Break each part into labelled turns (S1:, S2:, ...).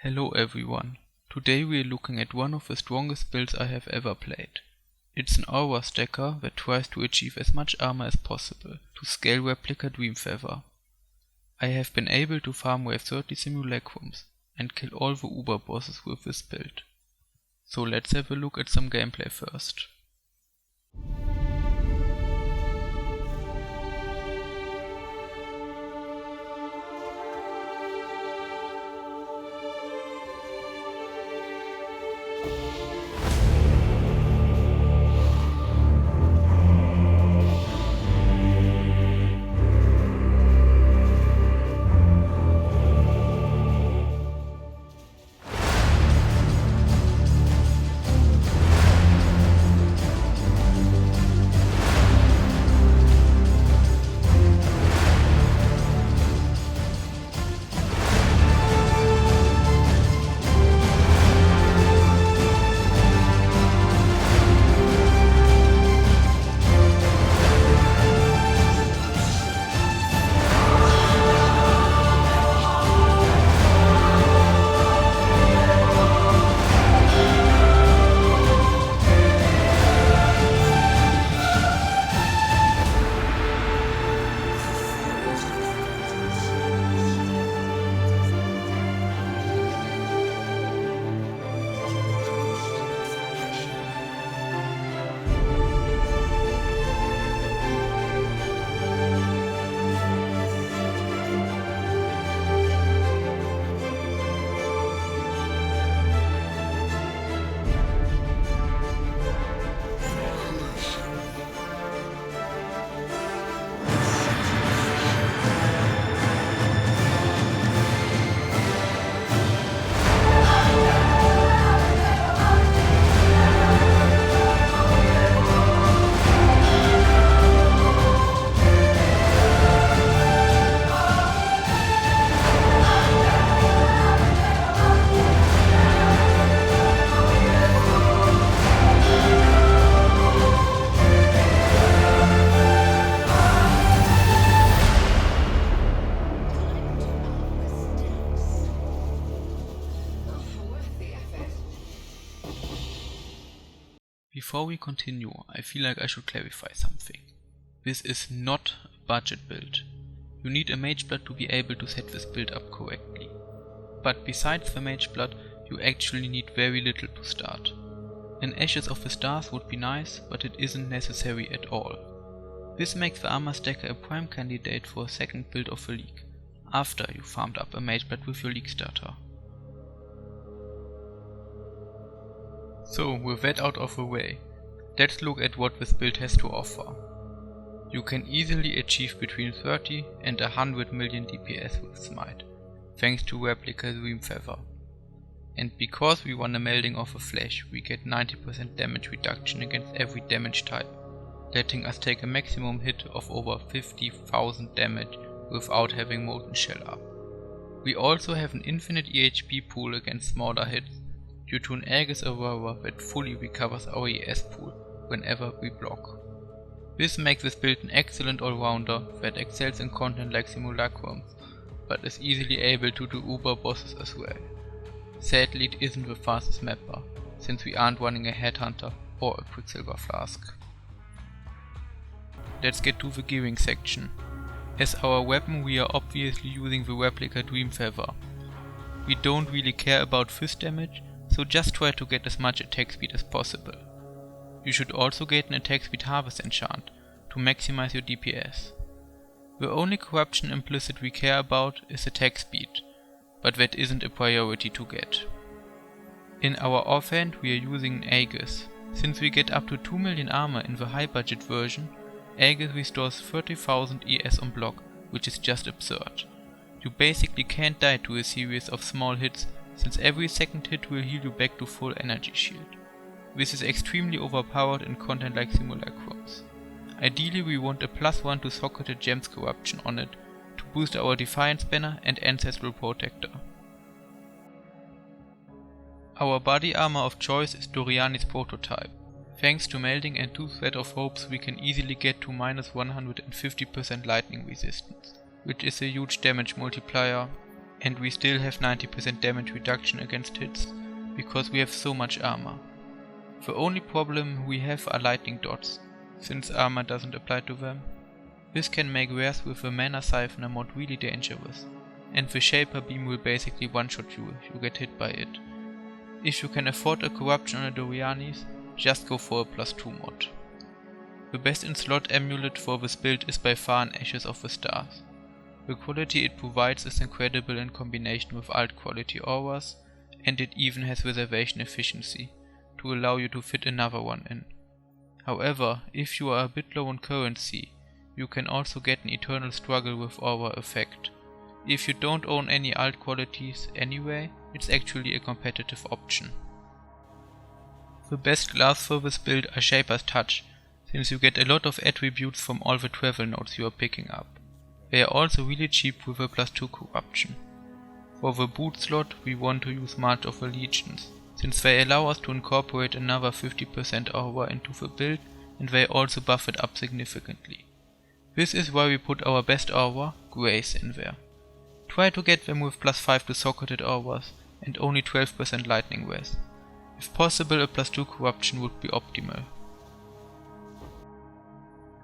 S1: Hello everyone, today we are looking at one of the strongest builds I have ever played. It's an Armourstacker that tries to achieve as much armor as possible to scale replica Dreamfeather. I have been able to farm wave 30 simulacrums and kill all the uber bosses with this build. So let's have a look at some gameplay first. Before we continue, I feel like I should clarify something. This is not a budget build. You need a mage blood to be able to set this build up correctly. But besides the mage blood, you actually need very little to start. An Ashes of the Stars would be nice, but it isn't necessary at all. This makes the Armourstacker a prime candidate for a second build of the league, after you farmed up a mage blood with your league starter. So, with that out of the way, let's look at what this build has to offer. You can easily achieve between 30 and 100 million DPS with Smite, thanks to replica Dreamfeather. And because we run a melding of a flash, we get 90% damage reduction against every damage type, letting us take a maximum hit of over 50,000 damage without having Molten Shell up. We also have an infinite EHP pool against smaller hits, due to an Aegis Aurora that fully recovers our ES pool whenever we block. This makes this build an excellent all-rounder that excels in content like simulacrums, but is easily able to do uber bosses as well. Sadly, it isn't the fastest mapper, since we aren't running a Headhunter or a Quicksilver Flask. Let's get to the gearing section. As our weapon we are obviously using the replica Dreamfeather. We don't really care about fist damage, so just try to get as much attack speed as possible. You should also get an attack speed harvest enchant to maximize your DPS. The only corruption implicit we care about is attack speed, but that isn't a priority to get. In our offhand we are using an Aegis. Since we get up to 2 million armor in the high budget version, Aegis restores 30,000 ES on block, which is just absurd. You basically can't die to a series of small hits, since every second hit will heal you back to full energy shield. This is extremely overpowered in content like simulacrums. Ideally we want a +1 to socketed gems corruption on it to boost our Defiance banner and Ancestral Protector. Our body armor of choice is Doriani's prototype. Thanks to melding and 2 Thread of Hopes we can easily get to -150% lightning resistance, which is a huge damage multiplier, and we still have 90% damage reduction against hits because we have so much armor. The only problem we have are lightning dots, since armor doesn't apply to them. This can make wares with the Mana Siphoner mod really dangerous, and the Shaper Beam will basically one-shot you if you get hit by it. If you can afford a corruption on a Dorianis, just go for a +2 mod. The best in slot amulet for this build is by far an Ashes of the Stars. The quality it provides is incredible in combination with alt quality auras, and it even has reservation efficiency to allow you to fit another one in. However, if you are a bit low on currency, you can also get an eternal struggle with aura effect. If you don't own any alt qualities anyway, it's actually a competitive option. The best gloves for this build are Shaper's Touch, since you get a lot of attributes from all the travel nodes you are picking up. They are also really cheap with a +2 corruption. For the boot slot we want to use March of the Legions, since they allow us to incorporate another 50% aura into the build, and they also buff it up significantly. This is why we put our best aura, Grace, in there. Try to get them with +5 to socketed auras and only 12% lightning res. If possible, a +2 corruption would be optimal.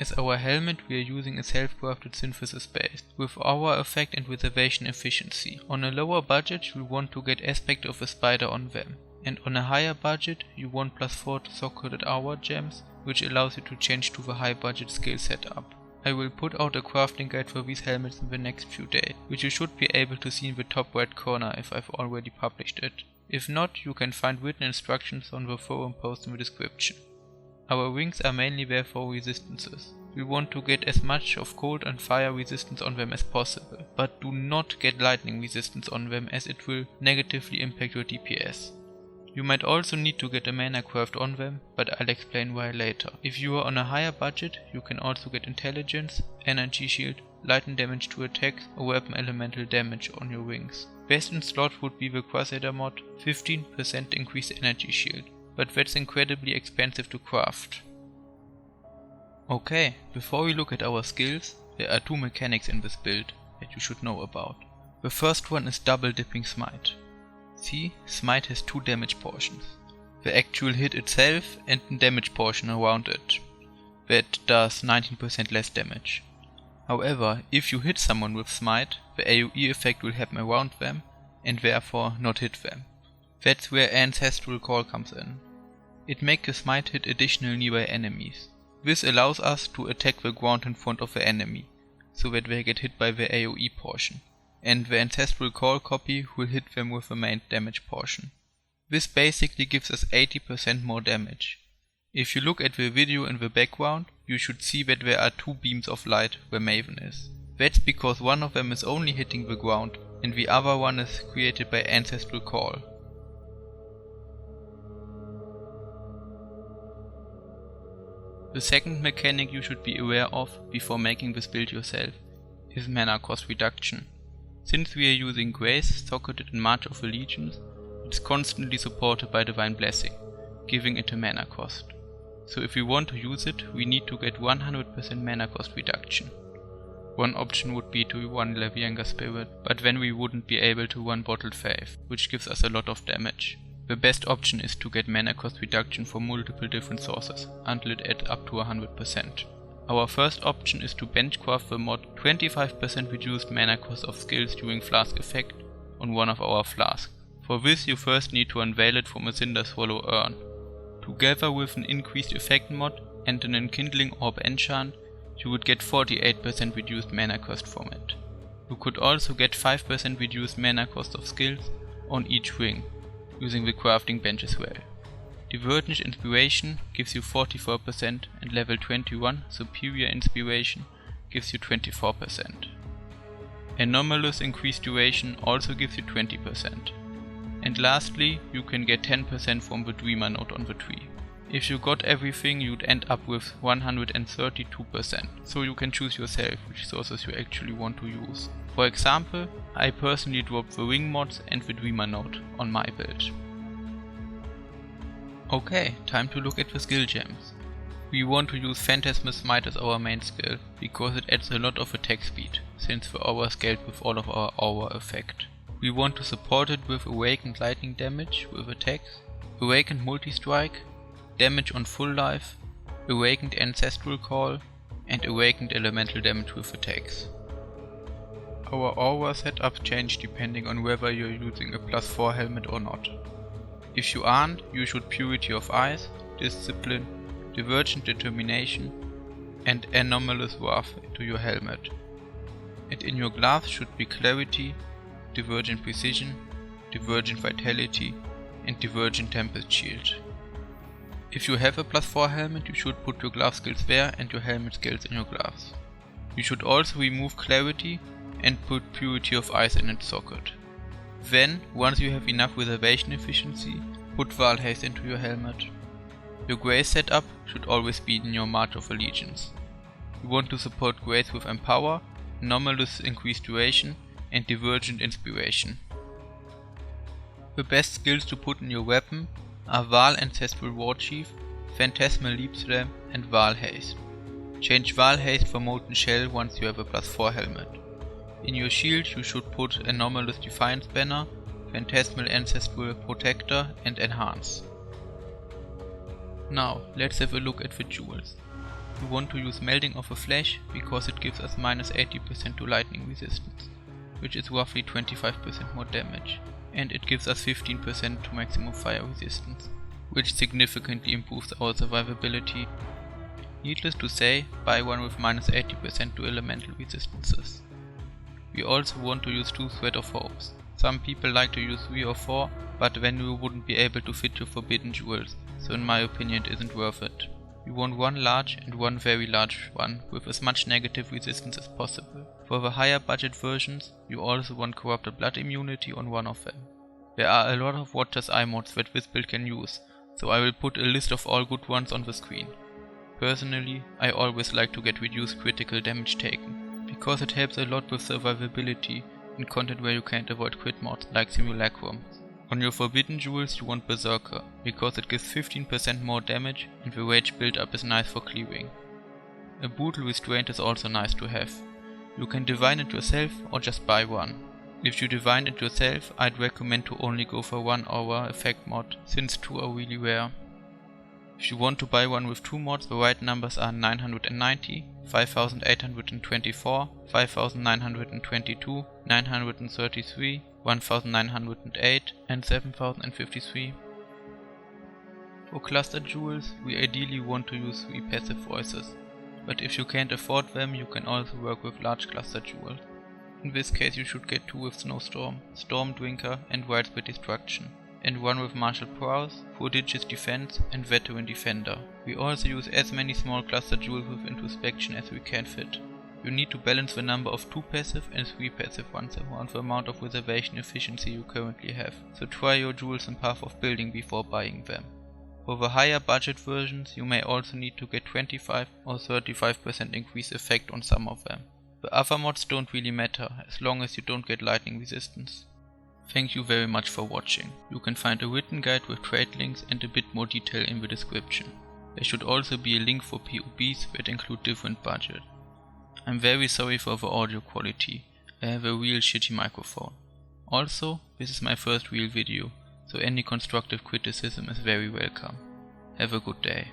S1: As our helmet we are using a self-crafted synthesis base, with aura effect and reservation efficiency. On a lower budget you want to get aspect of a spider on them, and on a higher budget you want +4 to socketed aura gems, which allows you to change to the high budget skill setup. I will put out a crafting guide for these helmets in the next few days, which you should be able to see in the top right corner if I've already published it. If not, you can find written instructions on the forum post in the description. Our wings are mainly there for resistances. We want to get as much of cold and fire resistance on them as possible, but do not get lightning resistance on them as it will negatively impact your DPS. You might also need to get a mana craft on them, but I'll explain why later. If you are on a higher budget, you can also get intelligence, energy shield, lighten damage to attacks, or weapon elemental damage on your wings. Best in slot would be the Crusader mod, 15% increased energy shield, but that's incredibly expensive to craft. Okay, before we look at our skills, there are two mechanics in this build that you should know about. The first one is double dipping Smite. See, Smite has two damage portions. The actual hit itself and the damage portion around it. That does 19% less damage. However, if you hit someone with Smite, the AoE effect will happen around them and therefore not hit them. That's where Ancestral Call comes in. It makes the Smite hit additional nearby enemies. This allows us to attack the ground in front of the enemy, so that they get hit by the AoE portion, and the Ancestral Call copy will hit them with the main damage portion. This basically gives us 80% more damage. If you look at the video in the background, you should see that there are two beams of light where Maven is. That's because one of them is only hitting the ground, and the other one is created by Ancestral Call. The second mechanic you should be aware of before making this build yourself is mana cost reduction. Since we are using Grace, Socketed and March of the Legions, it's constantly supported by Divine Blessing, giving it a mana cost. So if we want to use it, we need to get 100% mana cost reduction. One option would be to run Levianga Spirit, but then we wouldn't be able to run Bottled Faith, which gives us a lot of damage. The best option is to get mana cost reduction from multiple different sources, until it adds up to 100%. Our first option is to benchcraft the mod 25% reduced mana cost of skills during Flask effect on one of our flasks. For this you first need to unveil it from a Cinder Swallow urn. Together with an increased effect mod and an enkindling orb enchant, you would get 48% reduced mana cost from it. You could also get 5% reduced mana cost of skills on each wing, using the crafting bench as well. Divergent Inspiration gives you 44% and level 21 Superior Inspiration gives you 24%. Anomalous Increased Duration also gives you 20%. And lastly, you can get 10% from the Dreamer node on the tree. If you got everything, you'd end up with 132%, so you can choose yourself which sources you actually want to use. For example, I personally dropped the Wing mods and the Dreamer node on my build. Okay, time to look at the skill gems. We want to use Phantasmal Smite as our main skill, because it adds a lot of attack speed, since the aura scaled with all of our aura effect. We want to support it with awakened lightning damage with attacks, awakened multi-strike, damage on full life, awakened ancestral call, and awakened elemental damage with attacks. Our aura setup changes depending on whether you're using a +4 helmet or not. If you aren't, you should Purity of Eyes, Discipline, Divergent Determination, and Anomalous Wrath into your helmet. And in your gloves should be Clarity, Divergent Precision, Divergent Vitality, and Divergent Tempest Shield. If you have a +4 helmet, you should put your glove skills there and your helmet skills in your gloves. You should also remove Clarity and put Purity of Eyes in its socket. Then, once you have enough reservation efficiency, put Val Haste into your helmet. Your Grace setup should always be in your March of Allegiance. You want to support Grace with Empower, Anomalous Increased Duration, and Divergent Inspiration. The best skills to put in your weapon are Val Ancestral Warchief, Phantasmal Leap Slam, and Val Haste. Change Val Haste for Molten Shell once you have a +4 helmet. In your shield you should put Anomalous Defiance Banner, Phantasmal Ancestral Protector, and Enhance. Now let's have a look at the jewels. You want to use Melting of a Flash because it gives us -80% to lightning resistance, which is roughly 25% more damage, and it gives us 15% to maximum fire resistance, which significantly improves our survivability. Needless to say, buy one with -80% to elemental resistances. We also want to use 2 Thread of Hopes. Some people like to use 3 or 4, but then you wouldn't be able to fit your forbidden jewels, so in my opinion it isn't worth it. You want one large and one very large one with as much negative resistance as possible. For the higher budget versions, you also want Corrupted Blood immunity on one of them. There are a lot of Watcher's Eye mods that this build can use, so I will put a list of all good ones on the screen. Personally, I always like to get reduced critical damage taken, because it helps a lot with survivability in content where you can't avoid crit mods like Simulacrum. On your forbidden jewels you want Berserker, because it gives 15% more damage and the rage build up is nice for clearing. A brutal restraint is also nice to have. You can divine it yourself or just buy one. If you divine it yourself, I'd recommend to only go for 1 aura effect mod, since 2 are really rare. If you want to buy one with 2 mods, the right numbers are 990, 5824, 5922, 933, 1908 and 7053. For cluster jewels, we ideally want to use 3 passive voices, but if you can't afford them you can also work with large cluster jewels. In this case you should get 2 with Snowstorm, Storm Drinker and Widespread Destruction, and 1 with Martial Prowess, Prodigious Defense and Veteran Defender. We also use as many small cluster jewels with Introspection as we can fit. You need to balance the number of 2 passive and 3 passive ones around the amount of reservation efficiency you currently have, so try your jewels in Path of Building before buying them. For the higher budget versions you may also need to get 25 or 35% increase effect on some of them. The other mods don't really matter, as long as you don't get lightning resistance. Thank you very much for watching. You can find a written guide with trade links and a bit more detail in the description. There should also be a link for PoBs that include different budgets. I'm very sorry for the audio quality, I have a real shitty microphone. Also, this is my first real video, so any constructive criticism is very welcome. Have a good day.